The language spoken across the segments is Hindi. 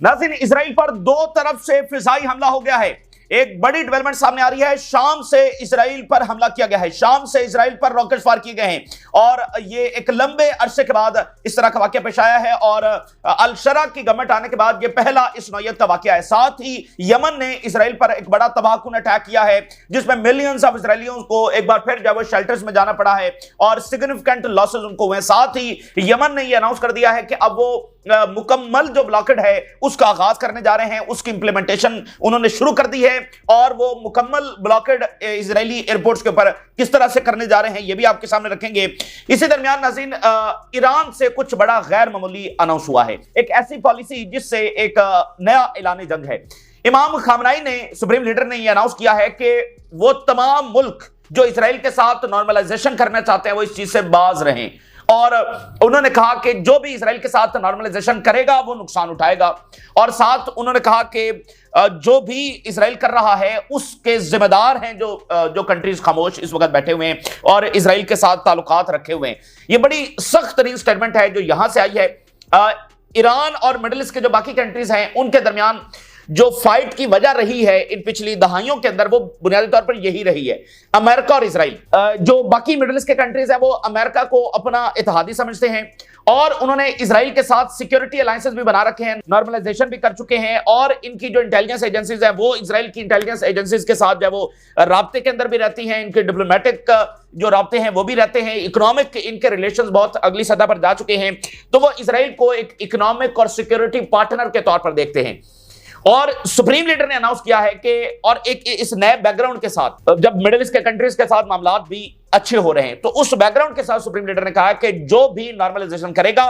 नाज़रीन, इजराइल पर दो तरफ से फिजाई हमला हो गया है। एक बड़ी डेवलपमेंट सामने आ रही है। शाम से इजराइल पर हमला किया गया है। शाम से इजराइल पर रॉकेट फायर किए गए हैं और ये एक लंबे अरसे के बाद इस तरह का वाकया पेश आया है और अल शरा की गवर्नमेंट आने के बाद ये पहला इस नौयत का वाकया है। साथ ही यमन ने इजराइल पर एक बड़ा तबाहकुन अटैक किया है जिसमें मिलियंस ऑफ इजरायलियों को एक बार फिर जो शेल्टर्स में जाना पड़ा है और सिग्निफिकेंट लॉसेस उनको हुए। साथ ही यमन ने यह अनाउंस कर दिया है कि अब वो मुकम्मल जो ब्लॉकेड है उसका आगाज करने जा रहे हैं, उसकी इंप्लीमेंटेशन उन्होंने शुरू कर दी है और वो मुकम्मल ब्लॉकेड इजरायली एयरपोर्ट्स के ऊपर किस तरह से करने जा रहे हैं ये भी आपके सामने रखेंगे। इसी दरमियान नाज़रीन, ईरान से कुछ बड़ा गैर मामूली अनाउंस हुआ है, एक ऐसी पॉलिसी जिससे एक नया ऐलान जंग है। इमाम खामनाई ने, सुप्रीम लीडर ने यह अनाउंस किया है कि वो तमाम मुल्क जो इजराइल के साथ नॉर्मलाइजेशन करना चाहते हैं वो इस चीज से बाज रहें और उन्होंने कहा कि जो भी इजराइल के साथ नॉर्मलाइजेशन करेगा वो नुकसान उठाएगा। और साथ उन्होंने कहा कि जो भी इजराइल कर रहा है उसके जिम्मेदार हैं जो कंट्रीज खामोश इस वक्त बैठे हुए हैं और इजराइल के साथ ताल्लुकात रखे हुए हैं। ये बड़ी सख्त तरीन स्टेटमेंट है जो यहां से आई है। ईरान और मिडिल ईस्ट के जो बाकी कंट्रीज हैं उनके दरमियान जो फाइट की वजह रही है इन पिछली दहाइयों के अंदर वो बुनियादी तौर पर यही रही है, अमेरिका और इजराइल। जो बाकी मिडिल ईस्ट के कंट्रीज हैं वो अमेरिका को अपना इत्तेहादी समझते हैं और उन्होंने इजराइल के साथ सिक्योरिटी अलायंसेस भी बना रखे हैं, नॉर्मलाइजेशन भी कर चुके हैं और इनकी जो इंटेलिजेंस एजेंसीज हैं वो इजराइल की इंटेलिजेंस एजेंसीज के साथ जो वो राब्ते के अंदर भी रहती हैं, इनके डिप्लोमेटिक जो राब्ते हैं वो भी रहते हैं, इकोनॉमिक इनके रिलेशंस बहुत अगली सतह पर जा चुके हैं। तो वो इजराइल को एक इकोनॉमिक और सिक्योरिटी पार्टनर के तौर पर देखते हैं। और सुप्रीम लीडर ने अनाउंस किया है कि और एक इस नए बैकग्राउंड के साथ जब मिडिल ईस्ट के कंट्रीज के साथ मामलात भी अच्छे हो रहे हैं तो उस बैकग्राउंड के साथ सुप्रीम लीडर ने कहा कि जो भी नॉर्मलाइजेशन करेगा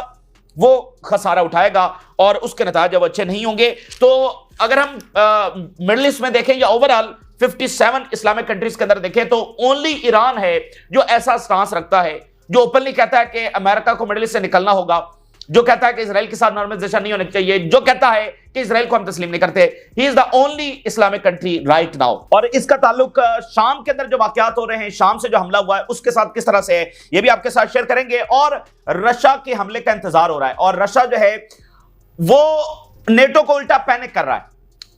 वो खसारा उठाएगा और उसके नतीजे जब अच्छे नहीं होंगे। तो अगर हम मिडिल ईस्ट में देखें या ओवरऑल 57 इस्लामिक कंट्रीज के अंदर देखें तो ओनली ईरान है जो ऐसा स्टांस रखता है, जो ओपनली कहता है कि अमेरिका को मिडिल ईस्ट से निकलना होगा, जो कहता है कि इजराइल के साथ नॉर्मलाइजेशन नहीं होना चाहिए, जो कहता है कि इजराइल को हम तस्लीम नहीं करते। He is the only Islamic country right now. और इसका ताल्लुक शाम के अंदर जो वाकयात हो रहे हैं, शाम से जो हमला हुआ है उसके साथ किस तरह से है ये भी आपके साथ शेयर करेंगे। और रशिया के हमले का इंतजार हो रहा है और रशिया जो है वो नेटो को उल्टा पैनिक कर रहा है।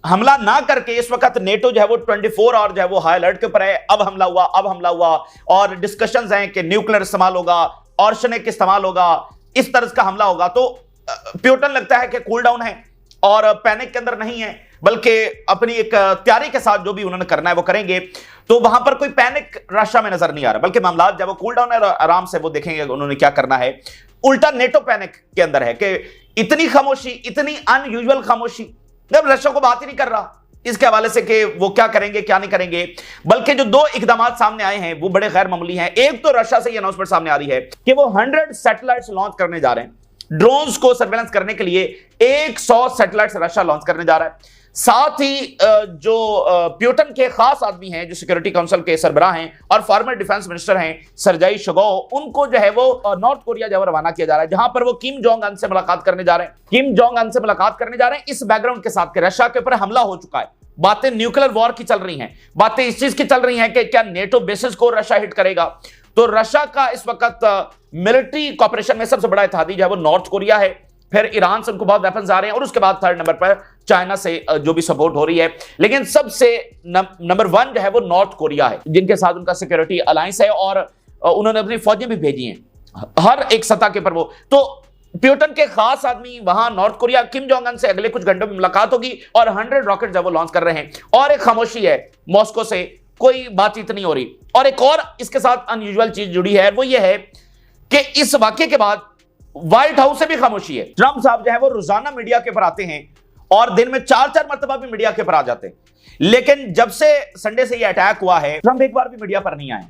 हमला ना करके इस वक्त नेटो जो है वो 24 और जो है वो हाई अलर्ट के ऊपर है। अब हमला हुआ, अब हमला हुआ और डिस्कशंस हैं कि न्यूक्लियर इस्तेमाल होगा, ऑर्शनिक इस्तेमाल होगा, इस तरह का हमला होगा। तो प्यूटन लगता है कि कूल डाउन है और पैनिक के अंदर नहीं है, बल्कि अपनी एक तैयारी के साथ जो भी उन्होंने करना है वो करेंगे। तो वहां पर कोई पैनिक रशिया में नजर नहीं आ रहा, बल्कि मामला जब वो कूल डाउन है आराम से वो देखेंगे उन्होंने क्या करना है। उल्टा नेटो पैनिक के अंदर है कि इतनी खामोशी, इतनी अनयूजुअल खामोशी, जब रशिया को बात ही नहीं कर रहा इसके हवाले से कि वो क्या करेंगे क्या नहीं करेंगे। बल्कि जो दो इकदाम सामने आए हैं वो बड़े गैर मामूली हैं। एक तो रशिया से ये अनाउंसमेंट सामने आ रही है कि वो 100 सैटेलाइट्स लॉन्च करने जा रहे हैं, ड्रोन्स को सर्वेलेंस करने के लिए 100 सैटेलाइट्स रशिया लॉन्च करने जा रहा है। साथ ही जो प्यूटन के खास आदमी हैं, जो सिक्योरिटी काउंसिल के सरबराह हैं और फॉर्मर डिफेंस मिनिस्टर हैं सरजाई शगो, उनको जो है वो नॉर्थ कोरिया जो रवाना किया जा रहा है, जहां पर वो किम जोंग अन से मुलाकात करने जा रहे हैं। किम जोंग अन से मुलाकात करने जा रहे हैं इस बैकग्राउंड के साथ कि रशिया के ऊपर हमला हो चुका है। बातें न्यूक्लियर वॉर की चल रही हैं, बातें इस चीज की चल रही हैं कि क्या नेटो बेसिस को रशिया हिट करेगा। तो रशिया का इस वक्त मिलिट्री कॉपरेशन में सबसे बड़ा इत्तेहादी जो है वो नॉर्थ कोरिया है, फिर ईरान से उनको बहुत वेपन्स आ रहे हैं और उसके बाद थर्ड नंबर पर चाइना से जो भी सपोर्ट हो रही है। लेकिन सबसे नंबर 1 जो है वो नॉर्थ कोरिया है, जिनके साथ उनका सिक्योरिटी अलायंस है और उन्होंने अपनी फौजें भी भेजी हैं हर एक सतह के पर। वो तो प्यूटन के खास आदमी वहां नॉर्थ कोरिया, किम जोंग अन से अगले कुछ घंटों में मुलाकात होगी और 100 रॉकेट जब वो लॉन्च कर रहे हैं। और एक खामोशी है मॉस्को से, कोई बातचीत नहीं हो रही। और एक और इसके साथ अनयूजुअल चीज जुड़ी है, वो ये है कि इस वाकये के बाद व्हाइट हाउस से भी खामोशी है। ट्रंप साहब जो है वो रोजाना मीडिया के ऊपर आते हैं और दिन में 4-4 मरतबा भी मीडिया के ऊपर आ जाते हैं। लेकिन जब से संडे से ये अटैक हुआ है, ट्रंप एक बार भी मीडिया पर नहीं आए।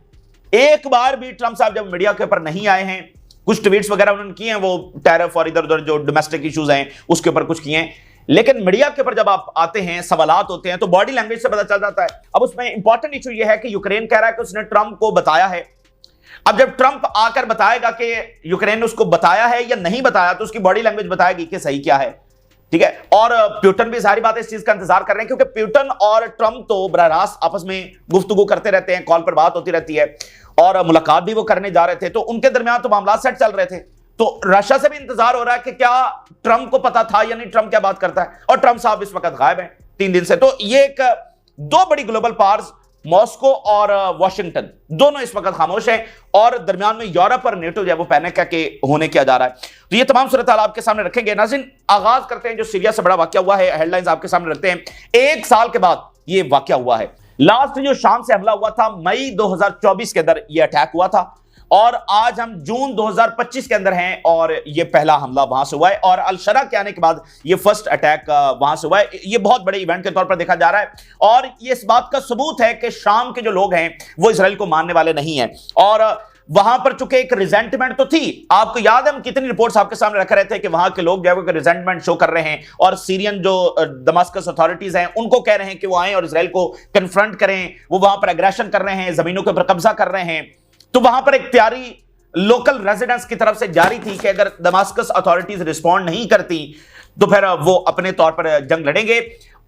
एक बार भी ट्रंप साहब जब मीडिया के ऊपर नहीं आए हैं, कुछ ट्वीट्स वगैरह उन्होंने किए हैं, वो टैरिफ और इधर उधर जो डोमेस्टिक इश्यूज हैं उसके ऊपर कुछ किए हैं, लेकिन मीडिया के ऊपर जब आप आते हैं, सवालात होते हैं तो बॉडी लैंग्वेज से पता चल जाता है। अब उसमें इंपॉर्टेंट इशू ये है कि यूक्रेन कह रहा है कि उसने ट्रंप को बताया है। अब जब ट्रंप आकर बताएगा कि यूक्रेन ने उसको बताया है या नहीं बताया तो उसकी बॉडी लैंग्वेज बताएगी कि सही क्या है, ठीक है। और प्यूटन भी सारी बातें इस चीज का इंतजार कर रहे हैं क्योंकि प्यूटन और ट्रंप तो बराह रास्त आपस में गुफ्तगू करते रहते हैं, कॉल पर बात होती रहती है और मुलाकात भी वो करने जा रहे थे, तो उनके दरमियान तो मामला सेट चल रहे थे। तो रशिया से भी इंतजार हो रहा है कि क्या ट्रंप को पता था या नहीं, ट्रंप क्या बात करता है। और ट्रंप साहब इस वक्त गायब हैं 3 दिन से। तो ये एक दो बड़ी ग्लोबल पावर्स मॉस्को और वॉशिंगटन दोनों इस वक्त खामोश हैं, और दरमियान में यूरोप और नेटो जो है वो पैनिक के होने किया जा रहा है। तो ये तमाम सूरत हाल आपके सामने रखेंगे। नाज़रीन, आगाज करते हैं जो सीरिया से बड़ा वाकया हुआ है, हेडलाइंस आपके सामने रखते हैं। 1 साल के बाद ये वाकया हुआ है। लास्ट जो शाम से हमला हुआ था मई 2024 के अंदर ये अटैक हुआ था, और आज हम जून 2025 के अंदर हैं और ये पहला हमला वहां से हुआ है, और अल-शरा के आने के बाद ये फर्स्ट अटैक वहां से हुआ है। ये बहुत बड़े इवेंट के तौर पर देखा जा रहा है, और ये इस बात का सबूत है कि शाम के जो लोग हैं वो इजराइल को मानने वाले नहीं हैं। और वहां पर चूंकि एक रिजेंटमेंट तो थी, आपको याद है हम कितनी रिपोर्ट्स आपके सामने रख रहे थे कि वहां के लोग जो है रिजेंटमेंट शो कर रहे हैं, और सीरियन जो दमास्कस अथॉरिटीज हैं उनको कह रहे हैं कि वो आए और इजराइल को कन्फ्रंट करें। वो वहां पर एग्रेशन कर रहे हैं, जमीनों के ऊपर कब्जा कर रहे हैं। तो वहां पर एक तैयारी लोकल रेजिडेंट्स की तरफ से जारी थी कि अगर दमास्कस अथॉरिटीज रिस्पॉन्ड नहीं करती तो फिर वो अपने तौर पर जंग लड़ेंगे।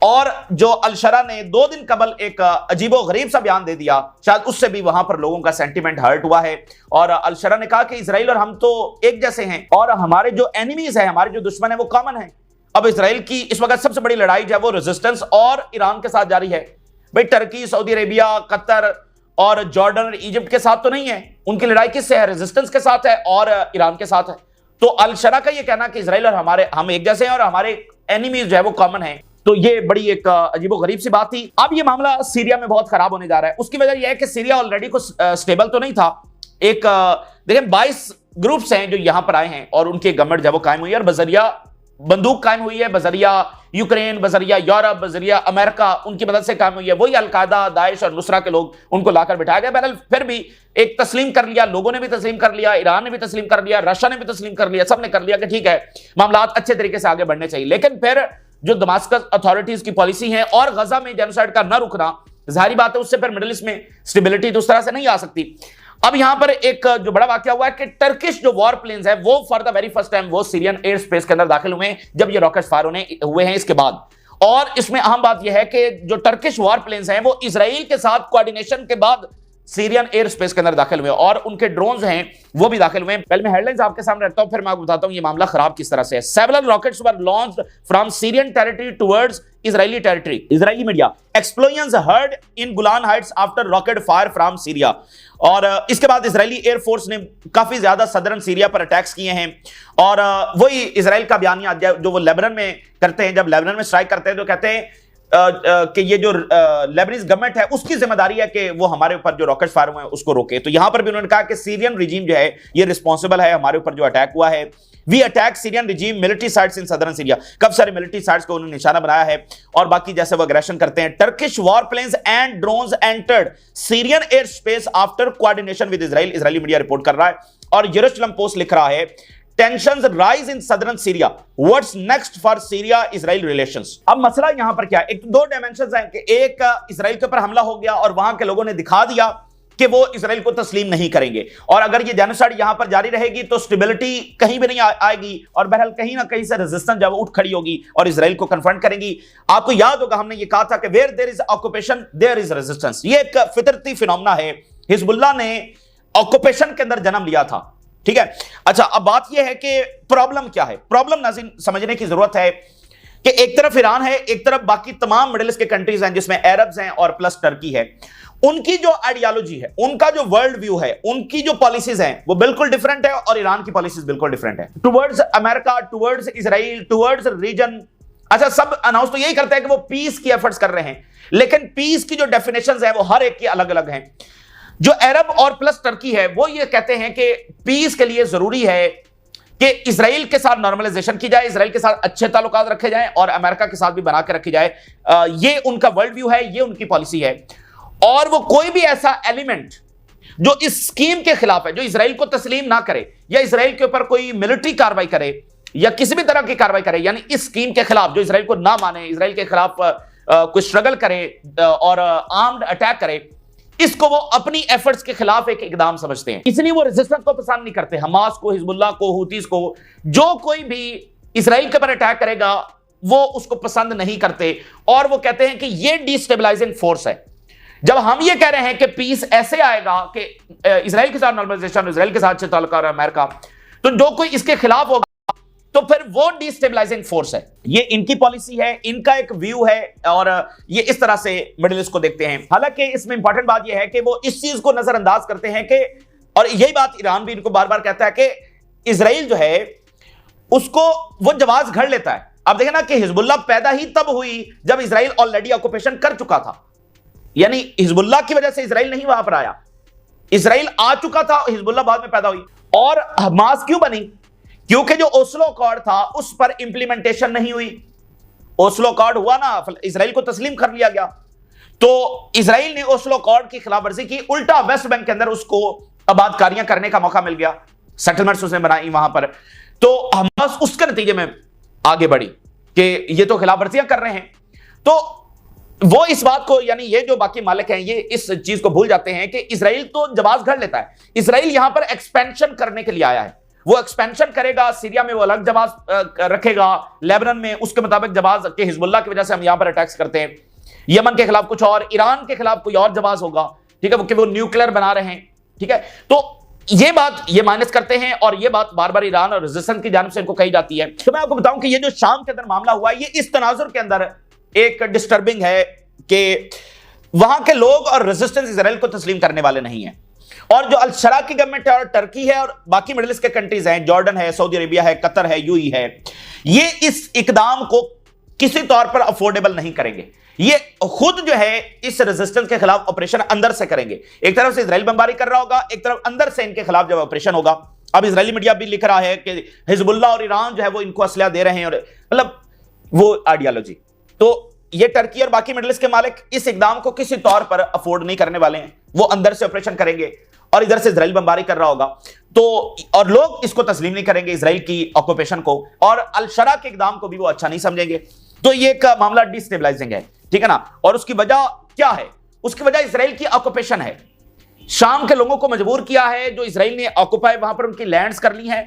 और जो अल-शरा ने 2 दिन कबल एक अजीबो गरीब सा बयान दे दिया, शायद उससे भी वहां पर लोगों का सेंटीमेंट हर्ट हुआ है। और अल-शरा ने कहा कि इजराइल और हम तो एक जैसे हैं, और हमारे जो एनिमीज है, हमारे जो दुश्मन है वो कॉमन है। अब इजराइल की इस वक्त सबसे बड़ी लड़ाई जो है वो रेजिस्टेंस और ईरान के साथ जारी है। भाई टर्की, सऊदी अरेबिया, कतर और जॉर्डन और इजिप्ट के साथ तो नहीं है, उनकी लड़ाई किससे है? रेजिस्टेंस के साथ है और ईरान के साथ है। तो अल-शरा का ये कहना कि इजराइल और हम एक जैसे हैं और हमारे एनिमीज जो है वो कॉमन है, तो ये बड़ी एक अजीबोगरीब सी बात थी। अब ये मामला सीरिया में बहुत खराब होने जा रहा है। उसकी वजह यह है कि सीरिया ऑलरेडी कुछ स्टेबल तो नहीं था। एक देखिए 22 ग्रुप्स हैं जो यहां पर आए हैं, और उनकी गवर्नमेंट जब वो कायम हुई है, और बजरिया बंदूक कायम हुई है, बजरिया यूक्रेन, बजरिया यूरोप, बजरिया अमेरिका, उनकी मदद से कायम हुई है। वही अलकायदा, दाइश और नुसरा के लोग उनको लाकर बिठाया गया। बहरहाल फिर भी एक तस्लीम कर लिया, लोगों ने भी तस्लीम कर लिया, ईरान ने भी तस्लीम कर लिया, रशिया ने भी तस्लीम कर लिया, सबने कर लिया कि ठीक है मामला अच्छे तरीके से आगे बढ़ने चाहिए। लेकिन फिर जो दमास्कस अथॉरिटीज की पॉलिसी है और गजा में जेनोसाइड का न रुकना, जाहिर बात है उससे फिर मिडिल ईस्ट में स्टेबिलिटी तो उस तरह से नहीं आ सकती। अब यहां पर एक जो बड़ा वाकया हुआ है कि टर्किश जो वॉर प्लेन्स है वो for the very first time वो सीरियन एयर स्पेस के अंदर दाखिल हुए हैं, जब ये रॉकेट फायर हुए हैं इसके बाद। और इसमें अहम बात यह है कि जो टर्किश वॉर प्लेन्स हैं वो इजराइल के साथ कोऑर्डिनेशन के बाद सीरियन एयर स्पेस के अंदर दाखिल हुए, और उनके ड्रोन्स हैं वो भी दाखिल हुए। पहले मैं हेडलाइंस आपके सामने रखता हूं, फिर मैं आपको बताता हूं ये मामला खराब किस तरह से है। Several rockets were launched from Syrian territory towards Israeli territory. Israeli media, explosions heard in Golan Heights after rocket fire from Syria. और इसके बाद इजरायली एयरफोर्स ने काफी ज्यादा सदर्न सीरिया पर अटैक्स किए हैं। और वही इजराइल का बयानिया जो वो लेबनान में करते हैं, जब लेबनान में स्ट्राइक करते हैं तो कहते हैं कि ये जो लेबनीज गवर्नमेंट है उसकी जिम्मेदारी है कि वो हमारे ऊपर जो रॉकेट फायर हुए हैं उसको रोके। तो यहां पर भी उन्होंने कहा कि सीरियन रिजीम जो है ये रिस्पॉन्सिबल है हमारे ऊपर जो अटैक हुआ है। We attack Syrian regime military sites in southern Syria. कब सारे मिलिट्री साइट्स को उन्होंने निशाना बनाया है, और बाकी जैसे वो अग्रेशन करते हैं। Turkish war planes and drones entered Syrian air space after coordination with Israel. Israeli media report कर रहा है, और यरूशलेम पोस्ट लिख रहा है tensions rise in southern Syria, what's next for Syria Israel relations. अब मसला यहां पर क्या है? एक तो 2 डायमेंशंस हैं कि एक इजराइल के ऊपर हमला हो गया और वहां के लोगों ने दिखा दिया कि वो इजराइल को तस्लीम नहीं करेंगे, और अगर ये जेनोसाइड यहां पर जारी रहेगी तो स्टेबिलिटी कहीं भी नहीं आएगी, और बहरहाल कहीं ना कहीं से रेजिस्टेंस जब उठ खड़ी होगी और इजराइल को कन्फ्रंट करेंगी। आपको याद होगा हमने ये कहा था कि where there is occupation there is resistance. ये एक फितरती फिनोमेना है। हिजबुल्लाह ने ऑक्यूपेशन के अंदर जन्म लिया था, ठीक है। अच्छा, अब बात यह है कि प्रॉब्लम क्या है। प्रॉब्लम नाज़रीन समझने की जरूरत है कि एक तरफ ईरान है, एक तरफ बाकी तमाम मिडिल ईस्ट के कंट्रीज हैं जिसमें अरब्स हैं और प्लस टर्की है। उनकी जो आइडियोलॉजी है, उनका जो वर्ल्ड व्यू है, उनकी जो पॉलिसीज हैं वो बिल्कुल डिफरेंट है, और ईरान की पॉलिसीज बिल्कुल डिफरेंट है towards America, towards Israel, towards region. अच्छा, सब अनाउंस तो यही करते हैं कि वो पीस की एफर्ट्स कर रहे हैं, लेकिन पीस की जो डेफिनेशंस है वो हर एक की अलग अलग हैं। जो अरब और प्लस टर्की है वो ये कहते हैं कि पीस के लिए जरूरी है कि इजराइल के साथ नॉर्मलाइजेशन की जाए, इजराइल के साथ अच्छे ताल्लुकात रखे जाएं, और अमेरिका के साथ भी बना के रखी जाए। ये उनका वर्ल्ड व्यू है, ये उनकी पॉलिसी है। और वो कोई भी ऐसा एलिमेंट जो इस स्कीम के खिलाफ है, जो इजराइल को तस्लीम ना करे या इजराइल के ऊपर कोई मिलिट्री कार्रवाई करे या किसी भी तरह की कार्रवाई करे, यानी इस स्कीम के खिलाफ, जो इजराइल को ना माने, इजराइल के खिलाफ कोई स्ट्रगल करे और आर्म्ड अटैक करे, इसको वो अपनी एफर्ट्स के खिलाफ एक इकदाम समझते हैं। इसलिए वो रेजिस्टेंस को पसंद नहीं करते। हमास को, हिजबुल्लाह को, हुतीस को, जो कोई भी इजराइल के ऊपर अटैक करेगा वो उसको पसंद नहीं करते, और वो कहते हैं कि ये डिस्टेबलाइजिंग फोर्स है। जब हम ये कह रहे हैं कि पीस ऐसे आएगा कि इजराइल के साथ नॉर्मलाइजेशन, इजराइल के साथ अच्छे ताल्लुक अमेरिका, तो जो कोई इसके खिलाफ होगा तो फिर वो डिस्टेबलाइजिंग फोर्स है। ये इनकी पॉलिसी है, इनका एक व्यू है और ये इस तरह से मिडिल ईस्ट को देखते हैं। हालांकि इसमें इंपॉर्टेंट बात यह है कि वो इस चीज को नजरअंदाज करते हैं कि, और यही बात ईरान भी इनको बार बार कहता है कि इजराइल जो है उसको वो जवाब घड़ लेता है। अब देखें ना कि हिजबुल्लाह पैदा ही तब हुई जब इजराइल ऑलरेडी ऑक्यूपेशन कर चुका था, यानी हिजबुल्लाह की वजह से इजराइल नहीं वहां पर आया, इजराइल आ चुका था, हिजबुल्लाह बाद में पैदा हुई। और हमास क्यों बनी? क्योंकि जो ओस्लो अकॉर्ड था उस पर इंप्लीमेंटेशन नहीं हुई। ओस्लो अकॉर्ड हुआ ना, इजराइल को तस्लीम कर लिया गया, तो इजराइल ने ओस्लो अकॉर्ड की खिलाफवर्जी की, उल्टा वेस्ट बैंक के अंदर उसको आबादकारियां करने का मौका मिल गया, सेटलमेंट्स उसने बनाई वहां पर। तो हमास उसके नतीजे में आगे बढ़ी कि ये तो खिलाफवर्जियां कर रहे हैं। तो वो इस बात को, यानी ये जो बाकी मालिक हैं ये इस चीज को भूल जाते हैं कि इजराइल तो जवाब घर लेता है। इजराइल यहां पर एक्सपेंशन करने के लिए आया है, वो एक्सपेंशन करेगा, सीरिया में वो अलग जवाब रखेगा, लेबनान में उसके मुताबिक जवाब कि हिजबुल्लाह की वजह से हम यहां पर अटैक्स करते हैं, यमन के खिलाफ कुछ और, ईरान के खिलाफ कोई और जवाब होगा, ठीक है, कि वो न्यूक्लियर बना रहे हैं, ठीक है। तो ये बात ये माइनस करते हैं और ये बात बार बार ईरान और रेजिस्टेंस की जानिब से इनको कही जाती है। तो मैं आपको बताऊं कि ये जो शाम के अंदर मामला हुआ है, ये इस तनाजुर के अंदर एक डिस्टर्बिंग है कि वहां के लोग और रेजिस्टेंस इजराइल को तस्लीम करने वाले नहीं है। और जो अल शरा की गवर्नमेंट है और टर्की है और बाकी मिडिल ईस्ट के कंट्रीज हैं, जॉर्डन है, सऊदी अरेबिया है, कतर है, यूएई है, ये इस इकदाम को किसी तौर पर अफोर्डेबल नहीं करेंगे। ये खुद जो है इस रेजिस्टेंस के खिलाफ ऑपरेशन अंदर से करेंगे। एक तरफ से इजराइल बमबारी कर रहा होगा, एक तरफ अंदर से इनके खिलाफ जब ऑपरेशन होगा। अब इजरायली मीडिया भी लिख रहा है कि हिजबुल्लाह और ईरान जो है वो इनको असलहा दे रहे हैं, और मतलब वो आइडियोलॉजी। तो ये टर्की और बाकी मिडिल ईस्ट के मालिक इस इकदाम को किसी तौर पर अफोर्ड नहीं करने वाले हैं, वो अंदर से ऑपरेशन करेंगे और इधर से इजराइल बमबारी कर रहा होगा। तो और लोग इसको तस्लीम नहीं करेंगे इजराइल की ऑक्यूपेशन को, और अल शरा के इकदाम को भी वो अच्छा नहीं समझेंगे। तो ये एक मामला डिस्टेबलाइजिंग है, ठीक है ना। और उसकी वजह क्या है? उसकी वजह इजराइल की ऑक्यूपेशन है। शाम के लोगों को मजबूर किया है, जो इजराइल ने ऑक्यूपाई वहां पर उनकी लैंड्स कर ली हैं,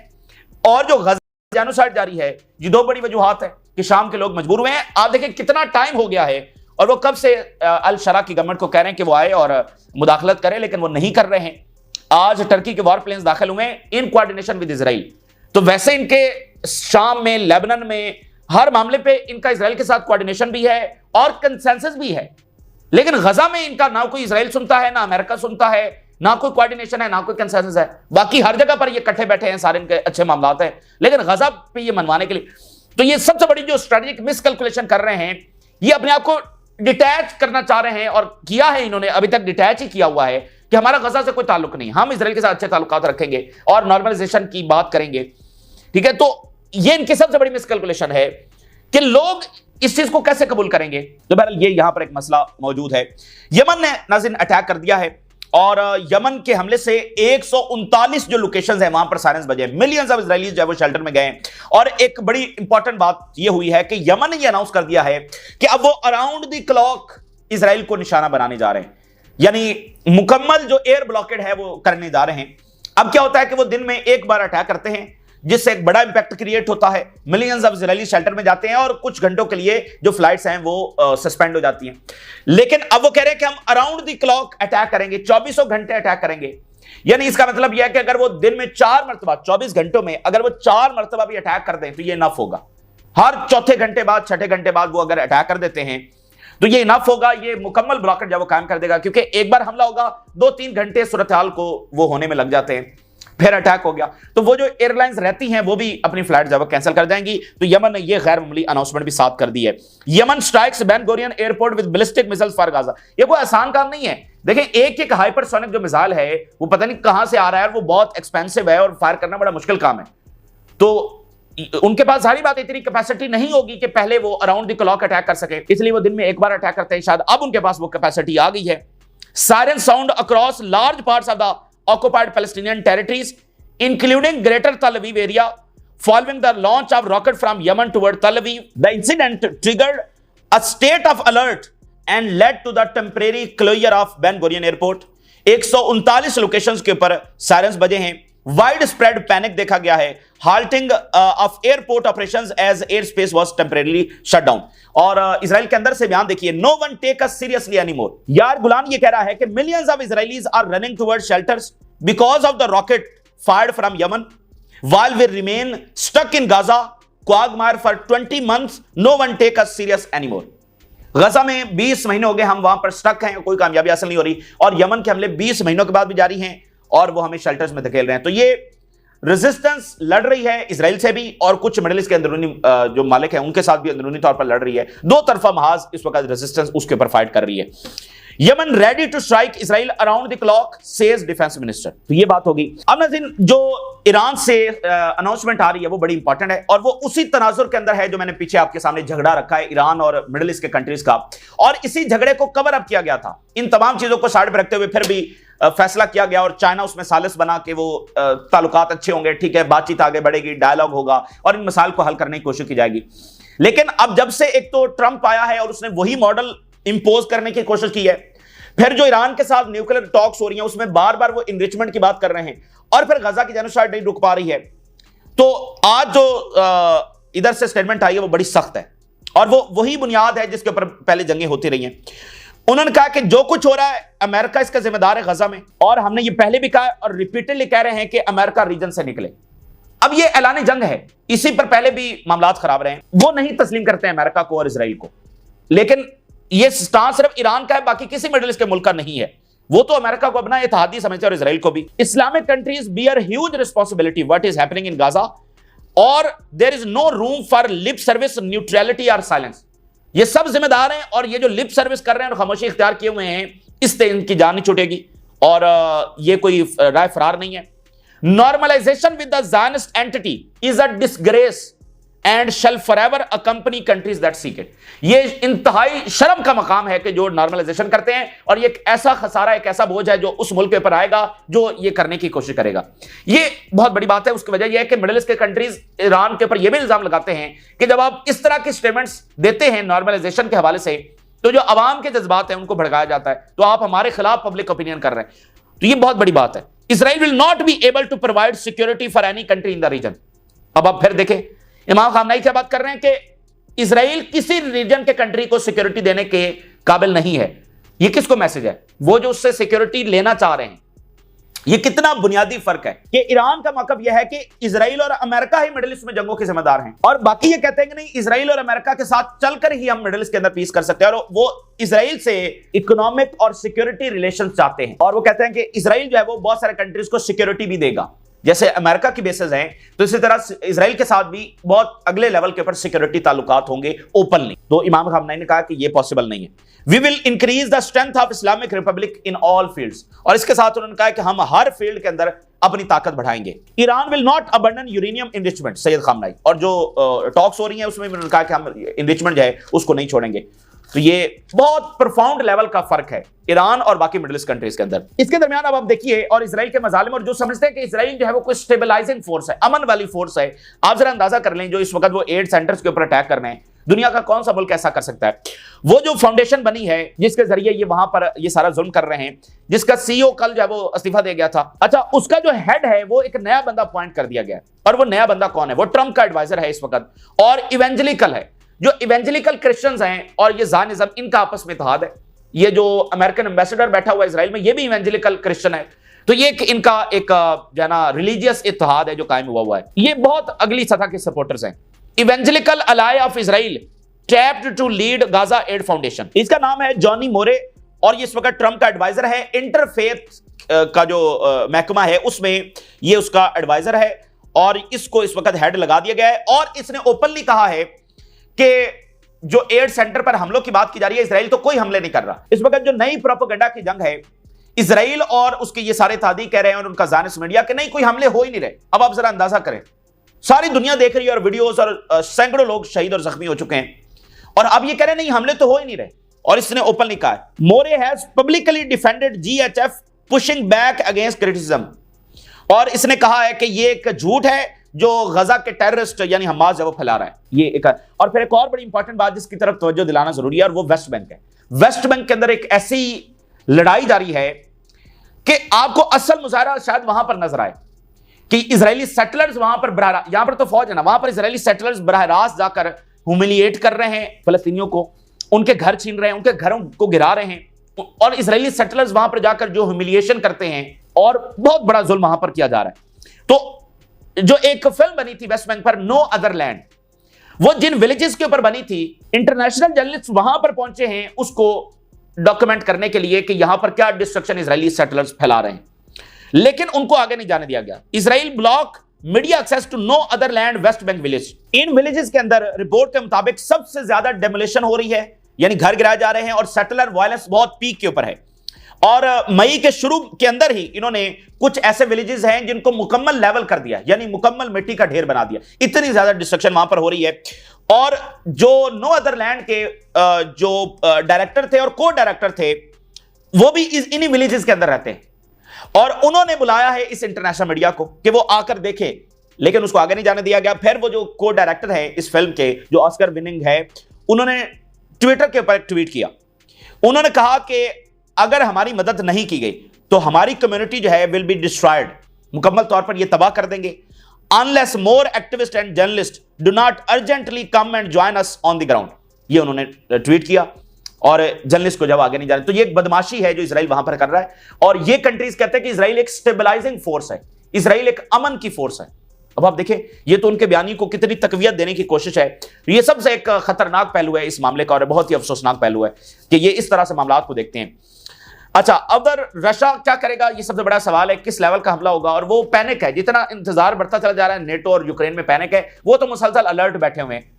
और जो गजा जेनोसाइड जारी है, ये दो बड़ी वजूहात है कि शाम के लोग मजबूर हुए हैं। आप देखिए कितना टाइम हो गया है, और वो कब से अल शरा की गवर्नमेंट को कह रहे हैं कि वो आए और मुदाखलत करें, लेकिन वो नहीं कर रहे हैं। आज टर्की के वॉर प्लेन्स दाखिल हुए इन कोऑर्डिनेशन विद इजराइल। तो वैसे इनके शाम में, लेबनान में, हर मामले पे इनका इजराइल के साथ कोऑर्डिनेशन भी है और कंसेंसस भी है, लेकिन गजा में इनका ना कोई इजराइल सुनता है, ना अमेरिका सुनता है, ना कोई कोऑर्डिनेशन है, ना कोई कंसेंसस है। बाकी हर जगह पर ये इकट्ठे बैठे हैं, सारे इनके अच्छे मामलात हैं, लेकिन गजा पे ये मनवाने के लिए। तो ये सबसे बड़ी जो स्ट्रेटेजिक मिसकैलकुलेशन कर रहे हैं, ये अपने आप को डिटैच करना चाह रहे हैं, और किया है इन्होंने, अभी तक डिटैच ही किया हुआ है कि हमारा गजा से कोई ताल्लुक नहीं, हम इजराइल के साथ अच्छे ताल्लुकात रखेंगे और नॉर्मलाइजेशन की बात करेंगे, ठीक है। तो ये इनकी सबसे बड़ी मिसकैलकुलेशन है कि लोग इस चीज को कैसे कबूल करेंगे। तो बहरहाल ये यहां पर एक मसला मौजूद है। यमन ने नाज़रीन अटैक कर दिया है, और यमन के हमले से 139 जो लोकेशंस हैं वहां पर सायरन्स बजे, मिलियंस ऑफ इजरायलीज जो वो शेल्टर में गए। और एक बड़ी इंपॉर्टेंट बात ये हुई है कि यमन ने ये अनाउंस कर दिया है कि अब वो अराउंड द क्लॉक इजराइल को निशाना बनाने जा रहे हैं, यानी मुकम्मल जो एयर ब्लॉकेड है वो करने जा रहे हैं। अब क्या होता है कि वो दिन में एक बार अटैक करते हैं, जिससे एक बड़ा इंपैक्ट क्रिएट होता है, मिलियंस ऑफ इजरायली शेल्टर में जाते हैं, और कुछ घंटों के लिए जो फ्लाइट्स हैं वो सस्पेंड हो जाती हैं। लेकिन अब वो कह रहे हैं कि हम अराउंड द क्लॉक अटैक करेंगे, 24 घंटे अटैक करेंगे। यानी इसका मतलब यह है कि अगर वो दिन में 4 मरतबा 24 घंटों में अगर वो 4 मरतबा भी अटैक कर दें तो ये इनफ होगा। हर चौथे घंटे बाद, छठे घंटे बाद वो अगर अटैक कर देते हैं तो ये इनफ होगा, ये मुकम्मल ब्लॉकेड जब वो कायम कर देगा। क्योंकि एक बार हमला होगा, 2-3 घंटे सूरत हाल को वो होने में लग जाते हैं, फिर अटैक हो गया तो वो जो एयरलाइंस रहती हैं वो भी अपनी फ्लाइट जब कैंसिल कर जाएंगी। तो यमन ने ये गैर मामूली अनाउंसमेंट भी साथ कर दी है। Yemen strikes Ben Gurion airport with ballistic missiles for Gaza. ये कोई आसान काम नहीं है। देखें, एक हाइपरसोनिक जो मिसाइल है वो पता नहीं कहां से आ रहा है, और वो बहुत एक्सपेंसिव है और फायर करना बड़ा मुश्किल काम है। तो उनके पास सारी बात इतनी कैपेसिटी नहीं होगी कि पहले वो अराउंड द क्लॉक अटैक कर सके, इसलिए वो दिन में एक बार अटैक करते हैं। शायद अब उनके पास वो कैपेसिटी आ गई है। Siren sound across large parts of the occupied Palestinian territories including Greater Tel Aviv area, following the launch of rocket from Yemen toward Tel Aviv. The incident triggered a state of alert and led to the temporary closure of Ben Gurion Airport. 139 locations के ऊपर सायरन्स बजे हैं। वाइड स्प्रेड पैनिक देखा गया है। Halting of airport operations as air space was temporarily shut down. और इजराइल के अंदर से बयान देखिए, no one take us seriously anymore. Yair Golan ये कह रहा है कि millions of Israelis are running towards shelters because of the rocket fired from Yemen. while we remain stuck in Gaza quagmire for 20 months, no one take us serious anymore. गजा में 20 महीने हो गए हम वहां पर स्टक हैं, कोई कामयाबी हासिल नहीं हो रही, और यमन के हमले 20 महीनों के बाद भी जारी हैं और वो हमें शेल्टर्स में धकेल रहे हैं। तो ये रेजिस्टेंस लड़ रही है इजराइल से भी और कुछ मिडिल ईस्ट के अंदरूनी जो मालिक हैं उनके साथ भी अंदरूनी तौर पर लड़ रही है। दो तरफा महाज इस वक्त रेजिस्टेंस उसके ऊपर फाइट कर रही है। Yemen ready to strike Israel around the clock says defence minister. तो ये बात होगी। अब नाज़रीन, जो ईरान से अनाउंसमेंट आ रही है वो बड़ी इंपॉर्टेंट है और वो उसी तनाजुर के अंदर है जो मैंने पीछे आपके सामने झगड़ा रखा है ईरान और मिडिल ईस्ट के कंट्रीज का, और इसी झगड़े को कवर अप किया गया था। इन तमाम चीजों को साइड पर रखते हुए फिर भी फैसला किया गया और चाइना उसमें सालिस बना के वो ताल्लुकात अच्छे होंगे, ठीक है, बातचीत आगे बढ़ेगी, डायलॉग होगा और इन मसाइल को हल करने की कोशिश की जाएगी। लेकिन अब जब से एक तो ट्रंप आया है और उसने वही मॉडल इंपोज करने की कोशिश की है, फिर जो ईरान के साथ न्यूक्लियर टॉक्स हो रही हैं उसमें बार बार वो इनरिचमेंट की बात कर रहे हैं, और फिर गजा की जेनोसाइड नहीं रुक पा रही है। तो आज जो इधर से स्टेटमेंट आई है वो बड़ी सख्त है और वो वही बुनियाद है जिसके ऊपर पहले जंगें होती रही हैं। उन्होंने कहा कि जो कुछ हो रहा है अमेरिका इसका जिम्मेदार है गजा में, और हमने ये पहले भी कहा और रिपीटेडली कह रहे हैं कि अमेरिका रीजन से निकले। अब ये ऐलान जंग है, इसी पर पहले भी मामलात खराब रहे हैं। वो नहीं तस्लीम करते हैं अमेरिका को और इजराइल को, लेकिन ये स्टांस सिर्फ ईरान का है, बाकी किसी मिडिल ईस्ट के मुल्क का नहीं है। वो तो अमेरिका को अपना इत्तेहादी समझते हैं और इजराइल को भी। Islamic countries bear huge responsibility what is happening in Gaza और there is no room for lip service, neutrality और साइलेंस। ये सब जिम्मेदार हैं और ये जो लिप सर्विस कर रहे हैं और खामोशी इख्तियार किए हुए हैं, इससे इनकी जान नहीं छूटेगी और ये कोई राय फरार नहीं है। Normalisation with the Zionist entity is a disgrace and shall forever accompany countries that seek it. ये इंतहाई शर्म का मकाम है कि जो नॉर्मलाइजेशन करते हैं, और ये एक ऐसा खसारा, एक ऐसा बोझ है जो उस मुल्क के ऊपर आएगा जो ये करने की कोशिश करेगा। ये बहुत बड़ी बात है। उसकी वजह यह है कि मिडिल ईस्ट के कंट्रीज ईरान के ऊपर यह भी इल्जाम लगाते हैं कि जब आप इस तरह के स्टेटमेंट्स देते हैं नॉर्मलाइजेशन के हवाले से, तो जो अवाम के जज्बात हैं उनको भड़काया जाता है, तो आप हमारे खिलाफ पब्लिक ओपिनियन कर रहे हैं। तो ये बहुत बड़ी बात है। Israel will not be able to provide security for any country in the region. अब आप फिर देखें, इमाम खामनेई क्या बात कर रहे हैं कि इजराइल किसी रीजन के कंट्री को सिक्योरिटी देने के काबिल नहीं है। ये किसको मैसेज है? वो जो उससे सिक्योरिटी लेना चाह रहे हैं। ये कितना बुनियादी फर्क है कि ईरान का मकसद यह है कि इजराइल और अमेरिका ही मिडिल ईस्ट में जंगों के जिम्मेदार हैं, और बाकी ये कहते हैं कि नहीं, इजराइल और अमेरिका के साथ चलकर ही हम मिडिल ईस्ट के अंदर पीस कर सकते हैं। और वो इजराइल से इकोनॉमिक और सिक्योरिटी रिलेशन चाहते हैं, और वो कहते हैं कि इजराइल जो है वो बहुत सारे कंट्रीज को सिक्योरिटी भी देगा। जैसे अमेरिका की बेसिस हैं, तो इसी तरह इजराइल के साथ भी बहुत अगले लेवल के ऊपर सिक्योरिटी ताल्लुकात होंगे ओपनली। तो इमाम खामनेई ने कहा कि यह पॉसिबल नहीं है। We will increase the strength of Islamic Republic in all fields, और इसके साथ उन्होंने कहा कि हम हर फील्ड के अंदर अपनी ताकत बढ़ाएंगे। Iran will not abandon uranium enrichment, Syed Khamenei, और जो टॉक्स हो रही हैं उसमें भी उन्होंने कहा कि हम इनरिचमेंट जो है उसको नहीं छोड़ेंगे। तो ये बहुत प्रोफाउंड लेवल का फर्क है ईरान और बाकी मिडिल ईस्ट कंट्रीज के अंदर। इसके दरमियान अब आप देखिए, और इजराइल के मजालिम, और जो समझते हैं कि इजराइल जो है वो कोई स्टेबलाइजिंग फोर्स है, अमन वाली फोर्स है, आप जरा अंदाजा कर लें जो इस वक्त वो एड सेंटर्स के ऊपर अटैक कर रहे हैं। दुनिया का कौन सा मुल्क ऐसा कर सकता है? वो जो फाउंडेशन बनी है जिसके जरिए ये वहां पर ये सारा जुल्म कर रहे हैं, जिसका सीईओ कल जो है वो इस्तीफा दे गया था, अच्छा, उसका जो हेड है वो एक नया बंदा अपॉइंट कर दिया गया है। और वो नया बंदा कौन है? वो ट्रंप का एडवाइजर है इस वक्त, और इवेंजलिकल है। जो इवेंजलिकल क्रिश्चियंस हैं और ये ज़ायनिज़्म, इनका आपस में इत्तेहाद है। ये जो अमेरिकन एम्बेसडर बैठा हुआ है इजराइल में, ये भी इवेंजलिकल क्रिश्चियन है। तो ये इनका एक जो है ना रिलीजियस इत्तेहाद है जो कायम हुआ है। ये बहुत अगली सतह के सपोर्टर्स हैं। Evangelical ally of Israel tapped to lead Gaza aid foundation, इसका नाम है जॉनी मोरे, और ये इस वक्त ट्रंप का एडवाइजर है। इंटरफेथ का जो महकमा है उसमें ये उसका एडवाइजर है, और इसको इस वक्त हेड लगा दिया गया है। और इसने ओपनली कहा है कि जो एड सेंटर पर हमलों की बात की जा रही है, इजराइल तो कोई हमले नहीं कर रहा। इस वक्त जो नई प्रोपेगेंडा की जंग है, इजराइल और उसके ये सारे तादी कह रहे हैं और उनका ज़ायनिस्ट मीडिया कि नहीं, कोई हमले हो ही नहीं रहे। अब आप जरा अंदाजा करें, सारी दुनिया देख रही है और वीडियोस, और सैकड़ों लोग शहीद और जख्मी हो चुके हैं, और अब ये कह रहे हैं नहीं, हमले तो हो ही नहीं रहे। और इसने ओपनली कहा है, Moore has publicly defended GHF pushing back against criticism, और इसने कहा है कि ये एक झूठ है जो गजा के टेररिस्ट यानी हमास है वो फैला रहा है। ये एक, और फिर एक और बड़ी इंपॉर्टेंट बात जिसकी तरफ तवज्जो दिलाना जरूरी है, और वो वेस्ट बैंक है। वेस्ट बैंक के अंदर एक ऐसी लड़ाई जारी है कि आपको असल मुजाहरा शायद वहां पर नजर आए कि इजरायली सेटलर्स वहां पर बरह, यहां पर तो फौज है ना, वहां पर इजरायली सेटलर्स बरह रास्त जाकर ह्यूमिलिएट कर रहे हैं फलस्तीनियों को, उनके घर छीन रहे हैं, उनके घरों को गिरा रहे हैं, और इजरायली सेटलर्स वहां पर जाकर जो ह्यूमिलिएशन करते हैं, और बहुत बड़ा जुल्म वहां पर किया जा रहा है। तो जो एक फिल्म बनी थी वेस्ट बैंक पर, नो अदर लैंड, वो जिन विलेजेस के ऊपर बनी थी, इंटरनेशनल जर्नलिस्ट वहां पर पहुंचे हैं उसको डॉक्यूमेंट करने के लिए कि यहां पर क्या डिस्ट्रक्शन इजरायली सेटलर्स फैला रहे हैं, लेकिन उनको आगे नहीं जाने दिया गया। Israel block media access to No Other Land West Bank village. इन विलेजेस के अंदर रिपोर्ट के मुताबिक सबसे ज्यादा डेमोलिशन हो रही है, यानी घर गिराए जा रहे हैं और सेटलर वायलेंस बहुत पीक के ऊपर है। और मई के शुरू के अंदर ही इन्होंने कुछ ऐसे विलेजेस हैं जिनको मुकम्मल लेवल कर दिया, यानी मुकम्मल मिट्टी का ढेर बना दिया। इतनी ज्यादा डिस्ट्रक्शन वहां पर हो रही है। और जो नो अदर लैंड के जो डायरेक्टर थे और को डायरेक्टर थे, वो भी इन्हीं विलेजेस के अंदर रहते हैं। और उन्होंने बुलाया है इस इंटरनेशनल मीडिया को कि वो आकर देखे, लेकिन उसको आगे नहीं जाने दिया गया। फिर वो जो को डायरेक्टर है इस फिल्म के, जो ऑस्कर विनिंग है, उन्होंने ट्विटर के ऊपर एक ट्वीट किया। उन्होंने कहा कि अगर हमारी मदद नहीं की गई तो हमारी कम्युनिटी जो है विल बी डिस्ट्रॉयड, मुकम्मल तौर पर ये तबाह कर देंगे। Unless more activist and journalist do not urgently come and join us on the ground, ये उन्होंने ट्वीट किया। और जर्नलिस्ट को जब आगे नहीं जाने, तो ये एक बदमाशी है जो इजराइल वहां पर कर रहा है। और ये कंट्रीज कहते हैं कि इजराइल एक स्टेबलाइजिंग फोर्स है, इजराइल एक अमन की फोर्स है। अब आप देखें, ये तो उनके बयानी को कितनी तकवीयत देने की कोशिश है। ये सबसे एक खतरनाक पहलू है इस मामले का, और बहुत ही अफसोसनाक पहलू है कि ये इस तरह से मामला को देखते हैं। अच्छा, अगर रशिया क्या करेगा, ये सबसे बड़ा सवाल है, किस लेवल का हमला होगा। और वो पैनिक है, जितना इंतजार बढ़ता चला जा रहा है, नेटो और यूक्रेन में पैनिक है, वो तो मुसलसल अलर्ट बैठे हुए हैं।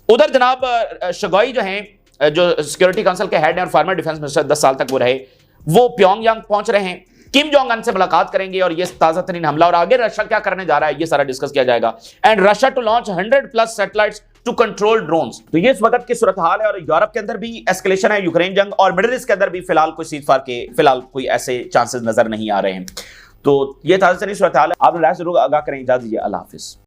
उधर जनाब शगोई जो हैं, जो सिक्योरिटी काउंसिल के हेड हैं और फॉर्मर डिफेंस मिनिस्टर 10 साल तक वो रहे, वो प्योंगयांग पहुंच रहे हैं, किम जोंग अन से मुलाकात करेंगे और ये ताजा तरीन हमला। और आगे रशिया क्या करने जा रहा है, ये सारा डिस्कस किया जाएगा। And Russia to launch 100+ satellites to control drones. तो ये इस वक्त की सूरत हाल है। और यूरोप के अंदर भी एस्केलेशन है, यूक्रेन जंग, और मिडिल ईस्ट के अंदर भी फिलहाल कोई सीज़फायर के फिलहाल कोई ऐसे चांसेस नजर नहीं आ रहे हैं। तो ये ताजा तरीन सूरत हाल है। आप लोग जरूर आगाह करें। इजाजत दीजिए, अल्लाह हाफिज।